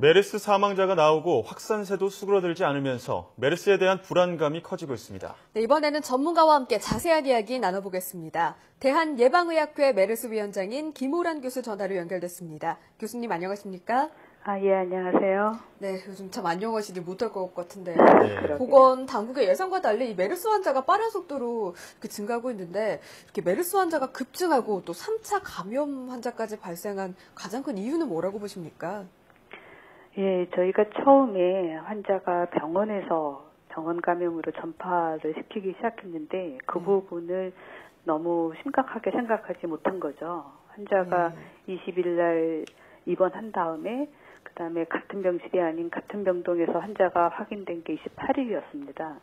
메르스 사망자가 나오고 확산세도 수그러들지 않으면서 메르스에 대한 불안감이 커지고 있습니다. 네, 이번에는 전문가와 함께 자세한 이야기 나눠보겠습니다. 대한예방의학회 메르스 위원장인 김호란 교수 전화로 연결됐습니다. 교수님 안녕하십니까? 예, 안녕하세요. 네, 요즘 참 안녕하시지 못할 것 같은데. 네. 보건 당국의 예상과 달리 이 메르스 환자가 빠른 속도로 이렇게 증가하고 있는데, 이렇게 메르스 환자가 급증하고 또 3차 감염 환자까지 발생한 가장 큰 이유는 뭐라고 보십니까? 예, 저희가 처음에 환자가 병원에서 병원 감염으로 전파를 시키기 시작했는데 그 부분을 너무 심각하게 생각하지 못한 거죠. 환자가 20일 날 입원한 다음에 그다음에 같은 병실이 아닌 같은 병동에서 환자가 확인된 게 28일이었습니다.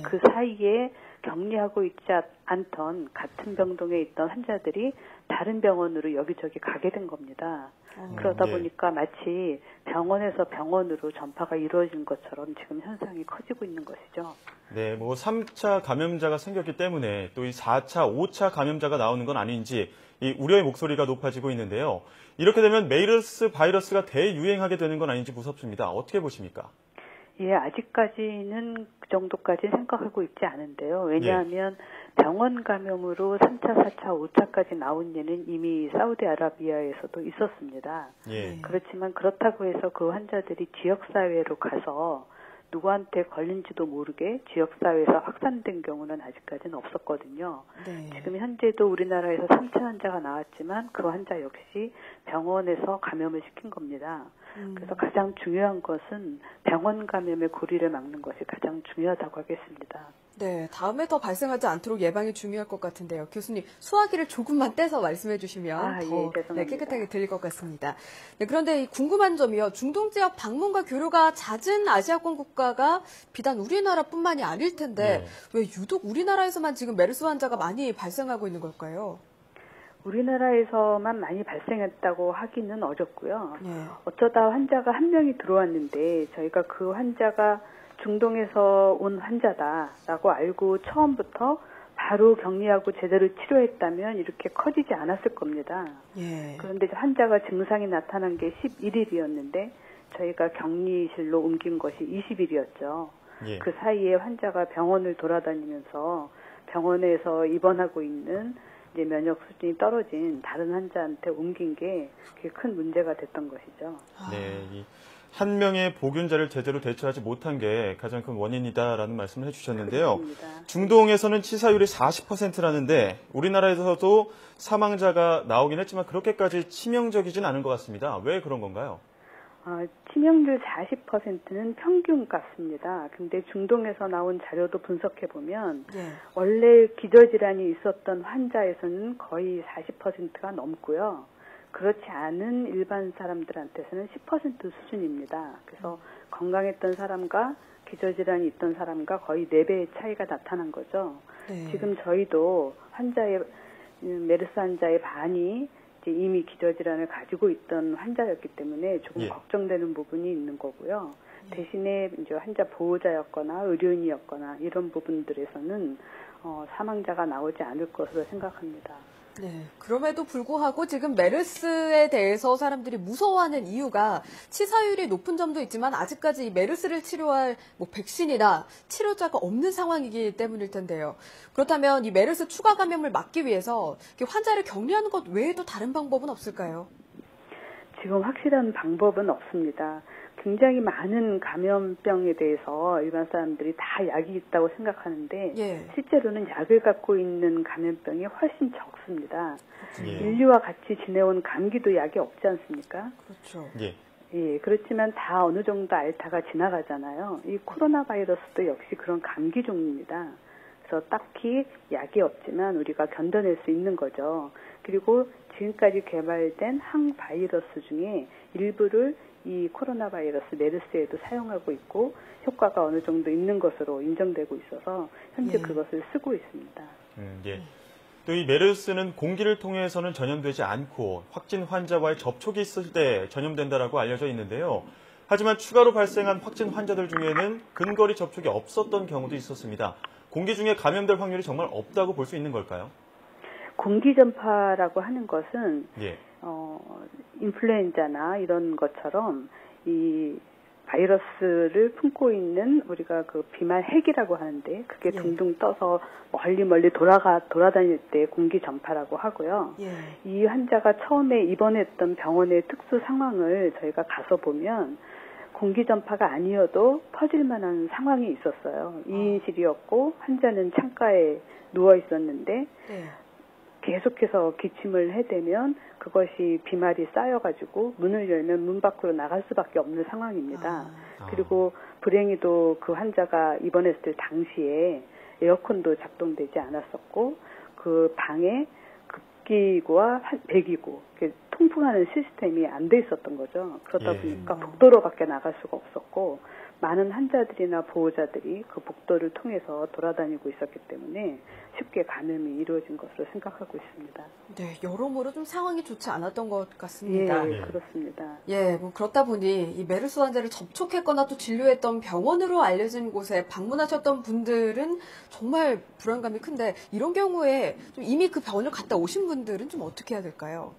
그 사이에 격리하고 있지 않던 같은 병동에 있던 환자들이 다른 병원으로 여기저기 가게 된 겁니다. 그러다 보니까 마치 병원에서 병원으로 전파가 이루어진 것처럼 지금 현상이 커지고 있는 것이죠. 네, 3차 감염자가 생겼기 때문에 또 이 4차, 5차 감염자가 나오는 건 아닌지 이 우려의 목소리가 높아지고 있는데요. 이렇게 되면 메르스 바이러스가 대유행하게 되는 건 아닌지 무섭습니다. 어떻게 보십니까? 예, 아직까지는 그 정도까지 생각하고 있지 않은데요. 왜냐하면 병원 감염으로 3차, 4차, 5차까지 나온 예는 이미 사우디아라비아에서도 있었습니다. 그렇지만 그렇다고 해서 그 환자들이 지역사회로 가서 누구한테 걸린지도 모르게 지역사회에서 확산된 경우는 아직까지는 없었거든요. 지금 현재도 우리나라에서 3차 환자가 나왔지만 그 환자 역시 병원에서 감염을 시킨 겁니다. 그래서 가장 중요한 것은 병원 감염의 고리를 막는 것이 가장 중요하다고 하겠습니다. 네, 다음에 더 발생하지 않도록 예방이 중요할 것 같은데요. 교수님, 소화기를 조금만 떼서 말씀해 주시면 더 깨끗하게 들릴 것 같습니다. 네, 그런데 궁금한 점이요. 중동 지역 방문과 교류가 잦은 아시아권 국가가 비단 우리나라뿐만이 아닐 텐데 왜 유독 우리나라에서만 지금 메르스 환자가 많이 발생하고 있는 걸까요? 우리나라에서만 많이 발생했다고 하기는 어렵고요. 어쩌다 환자가 한 명이 들어왔는데 저희가 그 환자가 중동에서 온 환자다라고 알고 처음부터 바로 격리하고 제대로 치료했다면 이렇게 커지지 않았을 겁니다. 그런데 환자가 증상이 나타난 게 11일이었는데 저희가 격리실로 옮긴 것이 20일이었죠. 그 사이에 환자가 병원을 돌아다니면서 병원에서 입원하고 있는 이제 면역 수준이 떨어진 다른 환자한테 옮긴 게 그게 큰 문제가 됐던 것이죠. 네, 한 명의 보균자를 제대로 대처하지 못한 게 가장 큰 원인이다라는 말씀을 해주셨는데요. 그렇습니다. 중동에서는 치사율이 40%라는데 우리나라에서도 사망자가 나오긴 했지만 그렇게까지 치명적이진 않은 것 같습니다. 왜 그런 건가요? 치명률 40%는 평균 값입니다. 근데 중동에서 나온 자료도 분석해 보면 원래 기저질환이 있었던 환자에서는 거의 40%가 넘고요. 그렇지 않은 일반 사람들한테서는 10% 수준입니다. 그래서 건강했던 사람과 기저질환이 있던 사람과 거의 4배의 차이가 나타난 거죠. 지금 저희도 메르스 환자의 반이 이제 이미 기저질환을 가지고 있던 환자였기 때문에 조금 걱정되는 부분이 있는 거고요. 대신에 이제 환자 보호자였거나 의료인이었거나 이런 부분들에서는 사망자가 나오지 않을 것으로 생각합니다. 네, 그럼에도 불구하고 지금 메르스에 대해서 사람들이 무서워하는 이유가 치사율이 높은 점도 있지만 아직까지 이 메르스를 치료할 백신이나 치료자가 없는 상황이기 때문일 텐데요. 그렇다면 이 메르스 추가 감염을 막기 위해서 환자를 격리하는 것 외에도 다른 방법은 없을까요? 지금 확실한 방법은 없습니다. 굉장히 많은 감염병에 대해서 일반 사람들이 다 약이 있다고 생각하는데 실제로는 약을 갖고 있는 감염병이 훨씬 적습니다. 인류와 같이 지내온 감기도 약이 없지 않습니까? 그렇죠. 그렇지만 다 어느 정도 앓다가 지나가잖아요. 이 코로나 바이러스도 역시 그런 감기 종류입니다. 그래서 딱히 약이 없지만 우리가 견뎌낼 수 있는 거죠. 그리고 지금까지 개발된 항바이러스 중에 일부를 이 코로나 바이러스 메르스에도 사용하고 있고 효과가 어느 정도 있는 것으로 인정되고 있어서 현재 그것을 쓰고 있습니다. 또 이 메르스는 공기를 통해서는 전염되지 않고 확진 환자와의 접촉이 있을 때 전염된다라고 알려져 있는데요. 하지만 추가로 발생한 확진 환자들 중에는 근거리 접촉이 없었던 경우도 있었습니다. 공기 중에 감염될 확률이 정말 없다고 볼 수 있는 걸까요? 공기 전파라고 하는 것은 인플루엔자나 이런 것처럼 이 바이러스를 품고 있는 우리가 그 비말 핵이라고 하는데 그게 둥둥 떠서 멀리 돌아다닐 때 공기 전파라고 하고요. 이 환자가 처음에 입원했던 병원의 특수 상황을 저희가 가서 보면 공기 전파가 아니어도 퍼질 만한 상황이 있었어요. 2인실이었고 환자는 창가에 누워 있었는데 계속해서 기침을 해대면 그것이 비말이 쌓여가지고 문을 열면 문 밖으로 나갈 수밖에 없는 상황입니다. 그리고 불행히도 그 환자가 입원했을 당시에 에어컨도 작동되지 않았었고 그 방에 급기구와 배기구 통풍하는 시스템이 안 돼 있었던 거죠. 그러다 보니까 복도로밖에 나갈 수가 없었고 많은 환자들이나 보호자들이 그 복도를 통해서 돌아다니고 있었기 때문에 쉽게 감염이 이루어진 것으로 생각하고 있습니다. 네, 여러모로 좀 상황이 좋지 않았던 것 같습니다. 예, 그렇습니다. 예, 뭐 그렇다 보니 이 메르스 환자를 접촉했거나 또 진료했던 병원으로 알려진 곳에 방문하셨던 분들은 정말 불안감이 큰데 이런 경우에 좀 이미 그 병원을 갔다 오신 분들은 좀 어떻게 해야 될까요?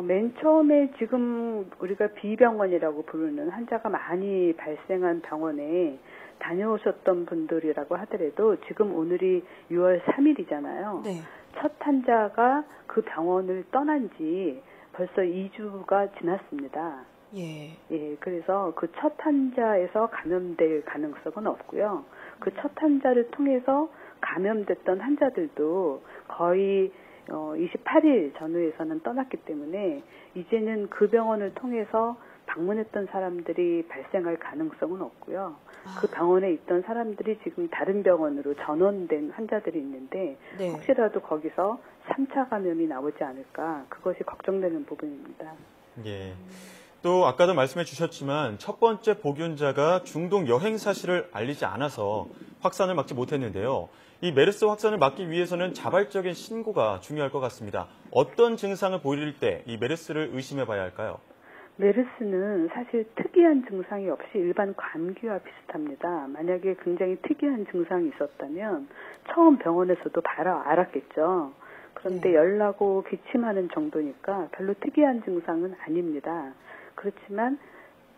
맨 처음에 지금 우리가 B병원이라고 부르는 환자가 많이 발생한 병원에 다녀오셨던 분들이라고 하더라도 지금 오늘이 6월 3일이잖아요. 네. 첫 환자가 그 병원을 떠난 지 벌써 2주가 지났습니다. 예, 그래서 그 첫 환자에서 감염될 가능성은 없고요. 그 첫 환자를 통해서 감염됐던 환자들도 거의 28일 전후에서는 떠났기 때문에 이제는 그 병원을 통해서 방문했던 사람들이 발생할 가능성은 없고요. 그 병원에 있던 사람들이 지금 다른 병원으로 전원된 환자들이 있는데 혹시라도 거기서 3차 감염이 나오지 않을까 그것이 걱정되는 부분입니다. 예. 또 아까도 말씀해 주셨지만 첫 번째 복균자가 중동 여행 사실을 알리지 않아서 확산을 막지 못했는데요. 이 메르스 확산을 막기 위해서는 자발적인 신고가 중요할 것 같습니다. 어떤 증상을 보일 때 이 메르스를 의심해 봐야 할까요? 메르스는 사실 특이한 증상이 없이 일반 감기와 비슷합니다. 만약에 굉장히 특이한 증상이 있었다면 처음 병원에서도 바로 알았겠죠. 그런데 열나고 기침하는 정도니까 별로 특이한 증상은 아닙니다. 그렇지만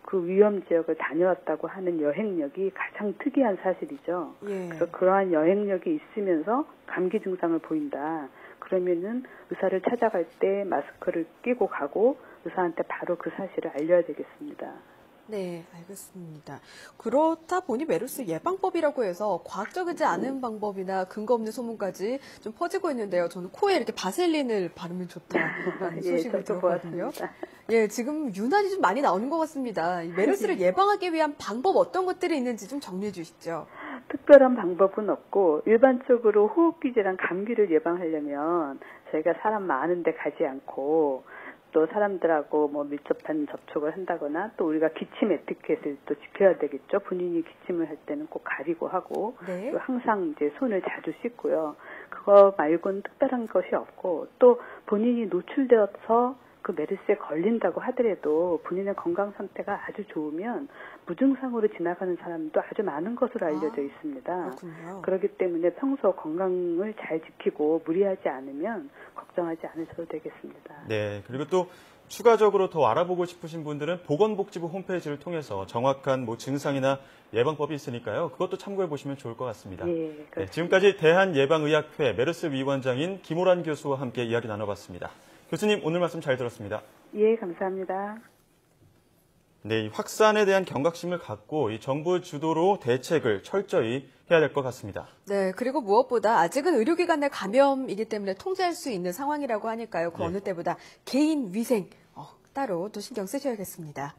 그 위험 지역을 다녀왔다고 하는 여행력이 가장 특이한 사실이죠. 그래서 그러한 여행력이 있으면서 감기 증상을 보인다. 그러면은 의사를 찾아갈 때 마스크를 끼고 가고 의사한테 바로 그 사실을 알려야 되겠습니다. 네, 알겠습니다. 그렇다 보니 메르스 예방법이라고 해서 과학적이지 않은 방법이나 근거 없는 소문까지 좀 퍼지고 있는데요. 저는 코에 이렇게 바셀린을 바르면 좋다는 소식을 들었거든요. 예, 지금 유난히 좀 많이 나오는 것 같습니다. 이 메르스를 예방하기 위한 방법 어떤 것들이 있는지 좀 정리해 주시죠. 특별한 방법은 없고 일반적으로 호흡기 질환 감기를 예방하려면 저희가 사람 많은 데 가지 않고 또 사람들하고 뭐 밀접한 접촉을 한다거나 또 우리가 기침 에티켓을 또 지켜야 되겠죠. 본인이 기침을 할 때는 꼭 가리고 하고 또 항상 이제 손을 자주 씻고요. 그거 말고는 특별한 것이 없고 또 본인이 노출되어서 그 메르스에 걸린다고 하더라도 본인의 건강 상태가 아주 좋으면 무증상으로 지나가는 사람도 아주 많은 것으로 알려져 있습니다. 그렇기 때문에 평소 건강을 잘 지키고 무리하지 않으면 걱정하지 않으셔도 되겠습니다. 네, 그리고 또 추가적으로 더 알아보고 싶으신 분들은 보건복지부 홈페이지를 통해서 정확한 뭐 증상이나 예방법이 있으니까요. 그것도 참고해 보시면 좋을 것 같습니다. 네, 지금까지 대한예방의학회 메르스 위원장인 김호란 교수와 함께 이야기 나눠봤습니다. 교수님, 오늘 말씀 잘 들었습니다. 예, 감사합니다. 네, 확산에 대한 경각심을 갖고 이 정부 주도로 대책을 철저히 해야 될 것 같습니다. 네, 그리고 무엇보다 아직은 의료기관 내 감염이기 때문에 통제할 수 있는 상황이라고 하니까요. 그 어느 때보다 개인 위생 따로 또 신경 쓰셔야겠습니다.